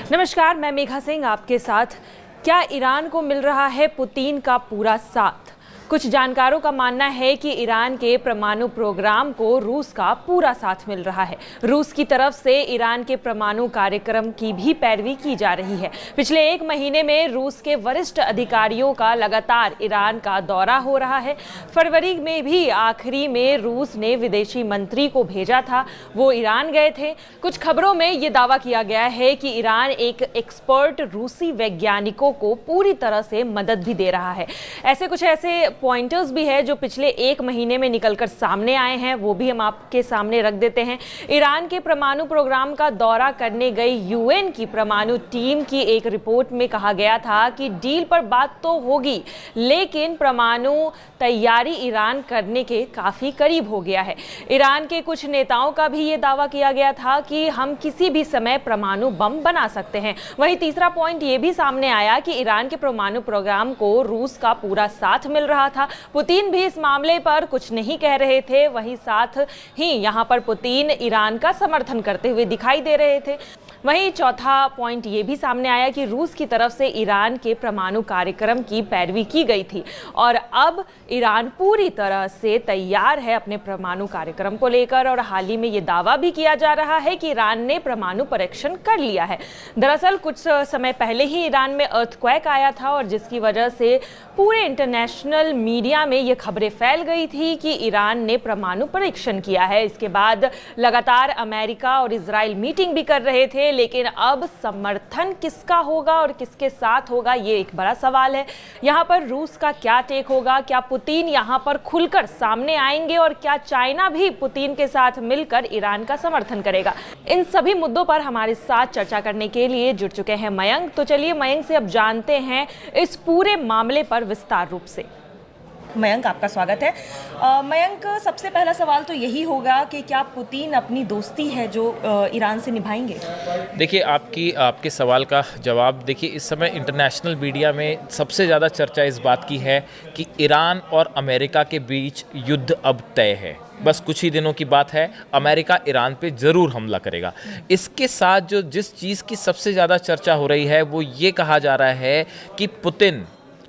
नमस्कार, मैं मेघा सिंह आपके साथ। क्या ईरान को मिल रहा है पुतिन का पूरा साथ? कुछ जानकारों का मानना है कि ईरान के परमाणु प्रोग्राम को रूस का पूरा साथ मिल रहा है। रूस की तरफ से ईरान के परमाणु कार्यक्रम की भी पैरवी की जा रही है। पिछले एक महीने में रूस के वरिष्ठ अधिकारियों का लगातार ईरान का दौरा हो रहा है। फरवरी में भी आखिरी में रूस ने विदेशी मंत्री को भेजा था, वो ईरान गए थे। कुछ खबरों में ये दावा किया गया है कि ईरान एक एक्सपर्ट रूसी वैज्ञानिकों को पूरी तरह से मदद भी दे रहा है। ऐसे पॉइंटर्स भी है जो पिछले एक महीने में निकलकर सामने आए हैं, वो भी हम आपके सामने रख देते हैं। ईरान के परमाणु प्रोग्राम का दौरा करने गई यूएन की परमाणु टीम की एक रिपोर्ट में कहा गया था कि डील पर बात तो होगी, लेकिन परमाणु तैयारी ईरान करने के काफी करीब हो गया है। ईरान के कुछ नेताओं का भी ये दावा किया गया था कि हम किसी भी समय परमाणु बम बना सकते हैं। वहीं तीसरा पॉइंट ये भी सामने आया कि ईरान के परमाणु प्रोग्राम को रूस का पूरा साथ मिल रहा था। पुतिन भी इस मामले पर कुछ नहीं कह रहे थे, वहीं साथ ही यहां पर पुतिन ईरान का समर्थन करते हुए दिखाई दे रहे थे। वहीं चौथा पॉइंट ये भी सामने आया कि रूस की तरफ से ईरान के परमाणु कार्यक्रम की पैरवी की गई थी और अब ईरान पूरी तरह से तैयार है अपने परमाणु कार्यक्रम को लेकर। और हाल ही में ये दावा भी किया जा रहा है कि ईरान ने परमाणु परीक्षण कर लिया है। दरअसल कुछ समय पहले ही ईरान में अर्थक्वेक आया था और जिसकी वजह से पूरे इंटरनेशनल मीडिया में ये खबरें फैल गई थी कि ईरान ने परमाणु परीक्षण किया है। इसके बाद लगातार अमेरिका और इजराइल मीटिंग भी कर रहे थे, लेकिन अब समर्थन किसका होगा और किसके साथ होगा, ये एक बड़ा सवाल है। यहाँ पर रूस का क्या टेक होगा? क्या पुतिन यहाँ पर खुलकर सामने आएंगे और क्या चाइना भी पुतिन के साथ मिलकर ईरान का समर्थन करेगा? इन सभी मुद्दों पर हमारे साथ चर्चा करने के लिए जुड़ चुके हैं मयंक। तो चलिए मयंक से अब जानते हैं इस पूरे मामले पर विस्तार रूप से। मयंक, आपका स्वागत है। मयंक, सबसे पहला सवाल तो यही होगा कि क्या पुतिन अपनी दोस्ती है जो ईरान से निभाएंगे? देखिए, आपके सवाल का जवाब देखिए, इस समय इंटरनेशनल मीडिया में सबसे ज़्यादा चर्चा इस बात की है कि ईरान और अमेरिका के बीच युद्ध अब तय है। बस कुछ ही दिनों की बात है, अमेरिका ईरान पे ज़रूर हमला करेगा। इसके साथ जिस चीज़ की सबसे ज़्यादा चर्चा हो रही है वो ये कहा जा रहा है कि पुतिन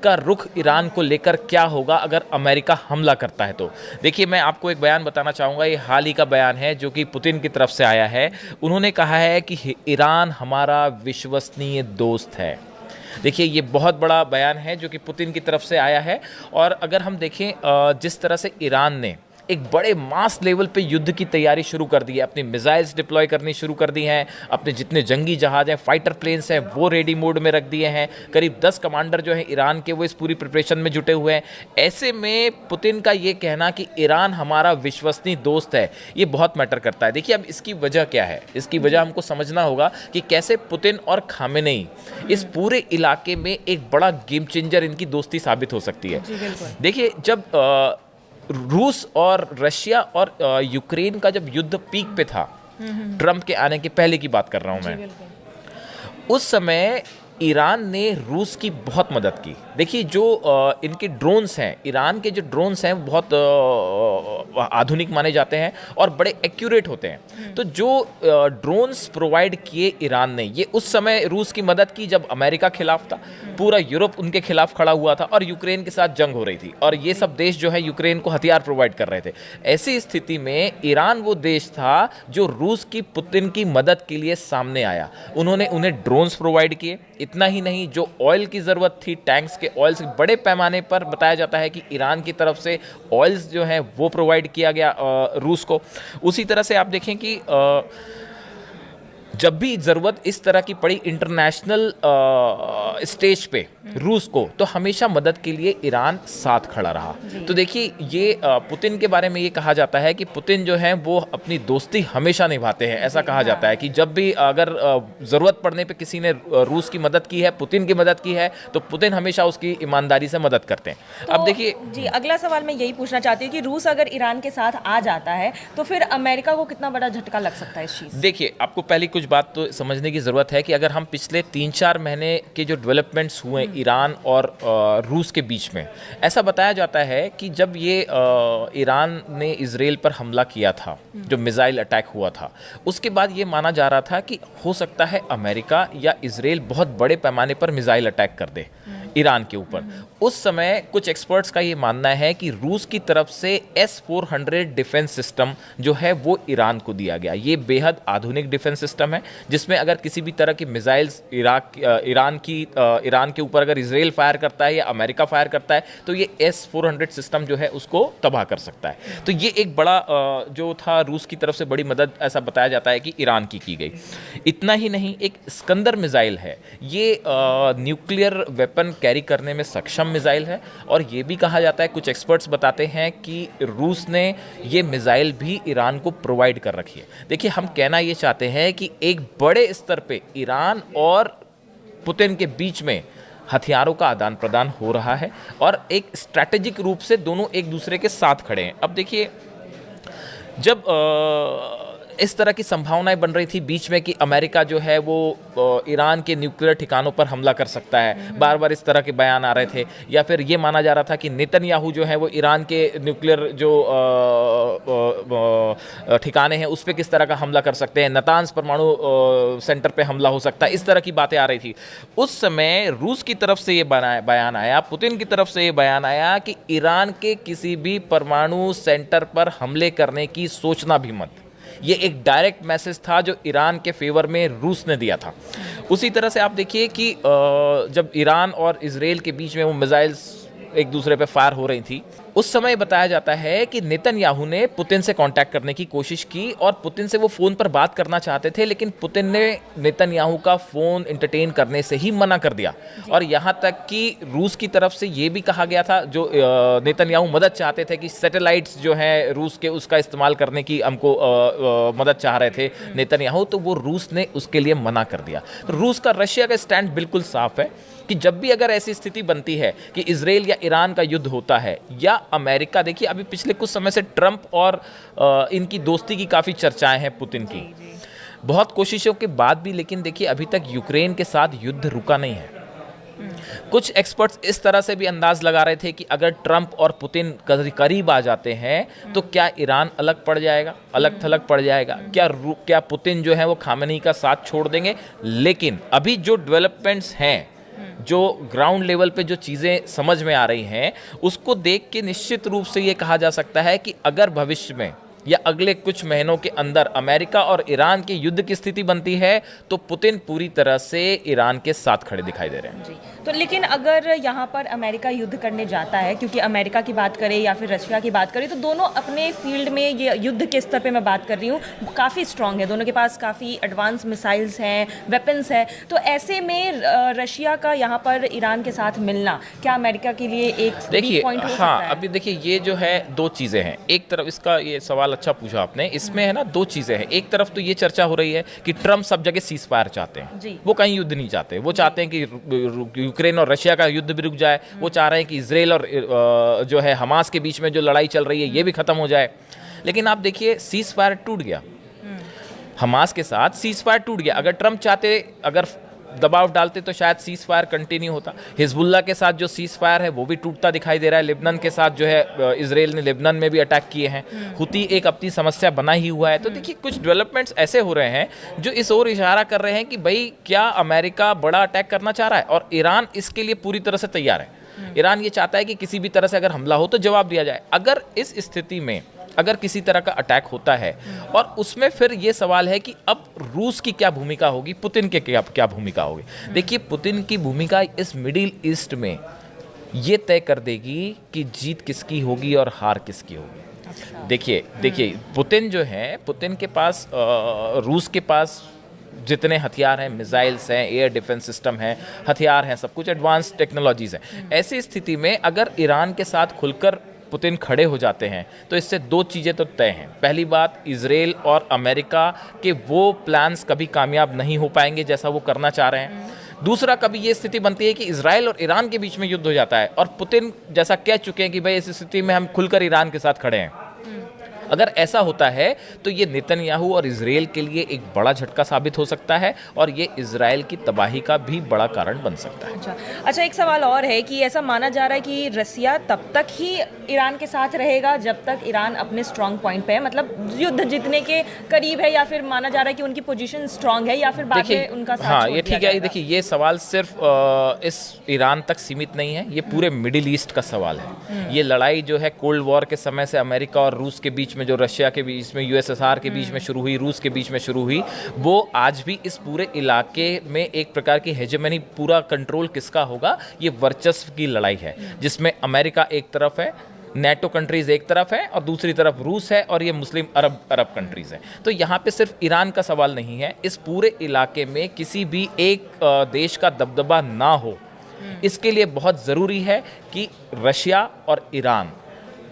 का रुख ईरान को लेकर क्या होगा अगर अमेरिका हमला करता है। तो देखिए, मैं आपको एक बयान बताना चाहूँगा। ये हाल ही का बयान है जो कि पुतिन की तरफ से आया है। उन्होंने कहा है कि ईरान हमारा विश्वसनीय दोस्त है। देखिए, ये बहुत बड़ा बयान है जो कि पुतिन की तरफ से आया है। और अगर हम देखें जिस तरह से ईरान ने एक बड़े मास लेवल पे युद्ध की तैयारी शुरू कर दी है, अपनी मिसाइल्स डिप्लॉय करनी शुरू कर दी हैं, अपने जितने जंगी जहाज हैं, फाइटर प्लेन्स हैं, वो रेडी मोड में रख दिए हैं। करीब 10 कमांडर जो हैं ईरान के, वो इस पूरी प्रिपरेशन में जुटे हुए हैं। ऐसे में पुतिन का ये कहना कि ईरान हमारा विश्वसनीय दोस्त है, ये बहुत मैटर करता है। देखिए, अब इसकी वजह क्या है? इसकी वजह हमको समझना होगा कि कैसे पुतिन और खामेनेई इस पूरे इलाके में एक बड़ा गेम चेंजर इनकी दोस्ती साबित हो सकती है। देखिए, जब रूस और रशिया और यूक्रेन का जब युद्ध पीक पे था, ट्रंप के आने के पहले की बात कर रहा हूं मैं, उस समय ईरान ने रूस की बहुत मदद की। देखिए, जो इनके ड्रोन्स हैं, ईरान के जो ड्रोन्स हैं बहुत आधुनिक माने जाते हैं और बड़े एक्यूरेट होते हैं। तो जो ड्रोन्स प्रोवाइड किए ईरान ने, ये उस समय रूस की मदद की जब अमेरिका खिलाफ था, पूरा यूरोप उनके खिलाफ खड़ा हुआ था और यूक्रेन के साथ जंग हो रही थी और ये सब देश जो है यूक्रेन को हथियार प्रोवाइड कर रहे थे। ऐसी स्थिति में ईरान वो देश था जो रूस की पुतिन की मदद के लिए सामने आया। उन्होंने उन्हें ड्रोन्स प्रोवाइड किए। इतना ही नहीं, जो ऑयल की ज़रूरत थी, टैंक्स के ऑयल्स बड़े पैमाने पर बताया जाता है कि ईरान की तरफ से ऑयल्स जो हैं वो प्रोवाइड किया गया रूस को। उसी तरह से आप देखें कि जब भी ज़रूरत इस तरह की पड़ी इंटरनेशनल स्टेज पे रूस को, तो हमेशा मदद के लिए ईरान साथ खड़ा रहा। तो देखिए, ये पुतिन के बारे में ये कहा जाता है कि पुतिन जो है वो अपनी दोस्ती हमेशा निभाते हैं। ऐसा कहा जाता है कि जब भी अगर ज़रूरत पड़ने पे किसी ने रूस की मदद की है, पुतिन की मदद की है, तो पुतिन हमेशा उसकी ईमानदारी से मदद करते हैं। तो अब देखिए जी, अगला सवाल मैं यही पूछना चाहती हूँ कि रूस अगर ईरान के साथ आ जाता है तो फिर अमेरिका को कितना बड़ा झटका लग सकता है इस चीज़? देखिए, आपको पहले कुछ बात तो समझने की ज़रूरत है कि अगर हम पिछले 3-4 महीने के जो डेवलपमेंट्स हुए ईरान और रूस के बीच में, ऐसा बताया जाता है कि जब ये ईरान ने इजराइल पर हमला किया था, जो मिसाइल अटैक हुआ था, उसके बाद ये माना जा रहा था कि हो सकता है अमेरिका या इजराइल बहुत बड़े पैमाने पर मिसाइल अटैक कर दे ईरान के ऊपर। उस समय कुछ एक्सपर्ट्स का ये मानना है कि रूस की तरफ से S-400 डिफेंस सिस्टम जो है वो ईरान को दिया गया। ये बेहद आधुनिक डिफेंस सिस्टम है जिसमें अगर किसी भी तरह की मिसाइल्स ईरान के ऊपर अगर इजराइल फायर करता है या अमेरिका फायर करता है तो ये S-400 सिस्टम जो है उसको तबाह कर सकता है। तो ये एक बड़ा जो था रूस की तरफ से बड़ी मदद ऐसा बताया जाता है कि ईरान की गई। इतना ही नहीं, एक स्कंदर मिसाइल है, ये न्यूक्लियर वेपन कैरी करने में सक्षम मिसाइल है और ये भी कहा जाता है, कुछ एक्सपर्ट्स बताते हैं कि रूस ने ये मिसाइल भी ईरान को प्रोवाइड कर रखी है। देखिए, हम कहना ये चाहते हैं कि एक बड़े स्तर पे ईरान और पुतिन के बीच में हथियारों का आदान प्रदान हो रहा है और एक स्ट्रैटेजिक रूप से दोनों एक दूसरे के साथ खड़े हैं। अब देखिए, जब इस तरह की संभावनाएं बन रही थी बीच में कि अमेरिका जो है वो ईरान के न्यूक्लियर ठिकानों पर हमला कर सकता है, बार बार इस तरह के बयान आ रहे थे, या फिर ये माना जा रहा था कि नेतन्याहू जो है वो ईरान के न्यूक्लियर जो ठिकाने हैं उस पर किस तरह का हमला कर सकते हैं, नतांज परमाणु सेंटर पे हमला हो सकता है, इस तरह की बातें आ रही थी। उस समय रूस की तरफ से ये बयान आया, पुतिन की तरफ से ये बयान आया कि ईरान के किसी भी परमाणु सेंटर पर हमले करने की सोचना भी मत। ये एक डायरेक्ट मैसेज था जो ईरान के फेवर में रूस ने दिया था। उसी तरह से आप देखिए कि जब ईरान और इजराइल के बीच में वो मिसाइल्स एक दूसरे पे फायर हो रही थी, उस समय बताया जाता है कि नेतन्याहू ने पुतिन से कांटेक्ट करने की कोशिश की और पुतिन से वो फ़ोन पर बात करना चाहते थे, लेकिन पुतिन ने नेतन्याहू का फ़ोन एंटरटेन करने से ही मना कर दिया। और यहाँ तक कि रूस की तरफ से ये भी कहा गया था, जो नेतन्याहू मदद चाहते थे कि सैटेलाइट्स जो हैं रूस के, उसका इस्तेमाल करने की हमको मदद चाह रहे थे नेतन्याहू, तो वो रूस ने उसके लिए मना कर दिया। तो रूस का रशिया का स्टैंड बिल्कुल साफ है कि जब भी अगर ऐसी स्थिति बनती है कि इजराइल या ईरान का युद्ध होता है या अमेरिका, देखिए अभी पिछले कुछ समय से ट्रंप और इनकी दोस्ती की काफ़ी चर्चाएं हैं पुतिन की, बहुत कोशिशों के बाद भी, लेकिन देखिए अभी तक यूक्रेन के साथ युद्ध रुका नहीं है। कुछ एक्सपर्ट्स इस तरह से भी अंदाज लगा रहे थे कि अगर ट्रंप और पुतिन करीब आ जाते हैं तो क्या ईरान अलग पड़ जाएगा, अलग थलग पड़ जाएगा, क्या पुतिन जो है वो खामेनी का साथ छोड़ देंगे। लेकिन अभी जो डेवलपमेंट्स हैं, जो ग्राउंड लेवल पे जो चीज़ें समझ में आ रही हैं, उसको देख के निश्चित रूप से ये कहा जा सकता है कि अगर भविष्य में या अगले कुछ महीनों के अंदर अमेरिका और ईरान के युद्ध की स्थिति बनती है तो पुतिन पूरी तरह से ईरान के साथ खड़े दिखाई दे रहे हैं। जी, तो लेकिन अगर यहाँ पर अमेरिका युद्ध करने जाता है, क्योंकि अमेरिका की बात करें या फिर रशिया की बात करें तो दोनों अपने फील्ड में, ये युद्ध के स्तर पे मैं बात कर रही हूँ, काफ़ी स्ट्रांग है, दोनों के पास काफ़ी एडवांस मिसाइल्स हैं, वेपन्स हैं। तो ऐसे में रशिया का यहाँ पर ईरान के साथ मिलना क्या अमेरिका के लिए एक देखिए पॉइंट हो सकता हाँ, है? अभी देखिए ये जो है दो चीज़ें हैं। एक तरफ इसका ये सवाल अच्छा पूछा आपने, इसमें है ना दो चीज़ें हैं। एक तरफ तो ये चर्चा हो रही है कि ट्रंप सब जगह सीज फायर चाहते हैं, वो कहीं युद्ध नहीं चाहते, वो चाहते हैं कि यूक्रेन और रशिया का युद्ध भी रुक जाए, वो चाह रहे हैं कि इजराइल और जो है हमास के बीच में जो लड़ाई चल रही है ये भी खत्म हो जाए। लेकिन आप देखिए सीज फायर टूट गया, हमास के साथ सीज फायर टूट गया। अगर ट्रंप चाहते, अगर दबाव डालते तो शायद सीज फायर कंटिन्यू होता। हिजबुल्ला के साथ जो सीज फायर है वो भी टूटता दिखाई दे रहा है। लेबनान के साथ जो है इजराइल ने लेबनान में भी अटैक किए हैं। हुती एक अपनी समस्या बना ही हुआ है। तो देखिए कुछ डेवलपमेंट्स ऐसे हो रहे हैं जो इस ओर इशारा कर रहे हैं कि भाई क्या अमेरिका बड़ा अटैक करना चाह रहा है और ईरान इसके लिए पूरी तरह से तैयार है। ईरान ये चाहता है कि किसी भी तरह से अगर हमला हो तो जवाब दिया जाए। अगर इस स्थिति में अगर किसी तरह का अटैक होता है और उसमें फिर ये सवाल है कि अब रूस की क्या भूमिका होगी, पुतिन के क्या भूमिका होगी। देखिए पुतिन की भूमिका इस मिडिल ईस्ट में ये तय कर देगी कि जीत किसकी होगी और हार किसकी होगी। देखिए पुतिन जो है, पुतिन के पास रूस के पास जितने हथियार हैं, मिसाइल्स हैं, एयर डिफेंस सिस्टम है, हथियार हैं, सब कुछ एडवांस टेक्नोलॉजीज हैं। ऐसी स्थिति में अगर ईरान के साथ खुलकर पुतिन खड़े हो जाते हैं तो इससे दो चीज़ें तो तय हैं। पहली बात, इजराइल और अमेरिका के वो प्लान्स कभी कामयाब नहीं हो पाएंगे जैसा वो करना चाह रहे हैं। दूसरा, कभी ये स्थिति बनती है कि इजराइल और ईरान के बीच में युद्ध हो जाता है और पुतिन जैसा कह चुके हैं कि भाई इस स्थिति में हम खुलकर ईरान के साथ खड़े हैं। अगर ऐसा होता है तो ये नेतन्याहू और इजराइल के लिए एक बड़ा झटका साबित हो सकता है और ये इजराइल की तबाही का भी बड़ा कारण बन सकता है। अच्छा, एक सवाल और है कि ऐसा माना जा रहा है कि रसिया तब तक ही ईरान के साथ रहेगा जब तक ईरान अपने स्ट्रांग पॉइंट पे है, मतलब युद्ध जीतने के करीब है, या फिर माना जा रहा है कि उनकी पोजीशन स्ट्रांग है, या फिर बाद में उनका साथ हाँ, छोड़ ये दिया ठीक है। जाएगा? देखिए, ये सवाल सिर्फ इस ईरान तक सीमित नहीं है, ये पूरे मिडिल ईस्ट का सवाल है। ये लड़ाई जो है कोल्ड वॉर के समय से अमेरिका और रूस के बीच में, जो रशिया के बीच में, यूएसएसआर के बीच में शुरू हुई, रूस के बीच में शुरू हुई, वो आज भी इस पूरे इलाके में एक प्रकार की हेजेमनी, पूरा कंट्रोल किसका होगा, ये वर्चस्व की लड़ाई है, जिसमें अमेरिका एक तरफ है, नेटो कंट्रीज एक तरफ है और दूसरी तरफ रूस है और ये मुस्लिम अरब कंट्रीज हैं। तो यहाँ पे सिर्फ ईरान का सवाल नहीं है, इस पूरे इलाके में किसी भी एक देश का दबदबा ना हो, इसके लिए बहुत ज़रूरी है कि रशिया और ईरान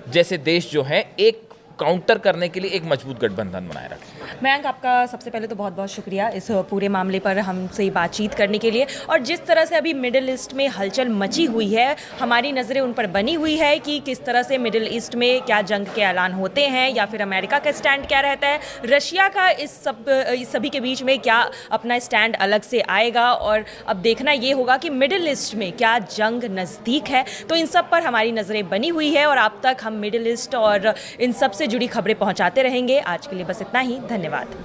जैसे देश जो हैं एक काउंटर करने के लिए एक मजबूत गठबंधन बनाए रखें। मयंक, आपका सबसे पहले तो बहुत बहुत शुक्रिया इस पूरे मामले पर हमसे बातचीत करने के लिए। और जिस तरह से अभी मिडिल ईस्ट में हलचल मची हुई है, हमारी नज़रें उन पर बनी हुई है कि किस तरह से मिडिल ईस्ट में क्या जंग के ऐलान होते हैं, या फिर अमेरिका का स्टैंड क्या रहता है, रशिया का इस सभी के बीच में क्या अपना स्टैंड अलग से आएगा, और अब देखना ये होगा कि मिडिल ईस्ट में क्या जंग नज़दीक है। तो इन सब पर हमारी नज़रें बनी हुई है और अब तक हम मिडिल ईस्ट और इन सब से जुड़ी खबरें पहुंचाते रहेंगे। आज के लिए बस इतना ही, धन्यवाद।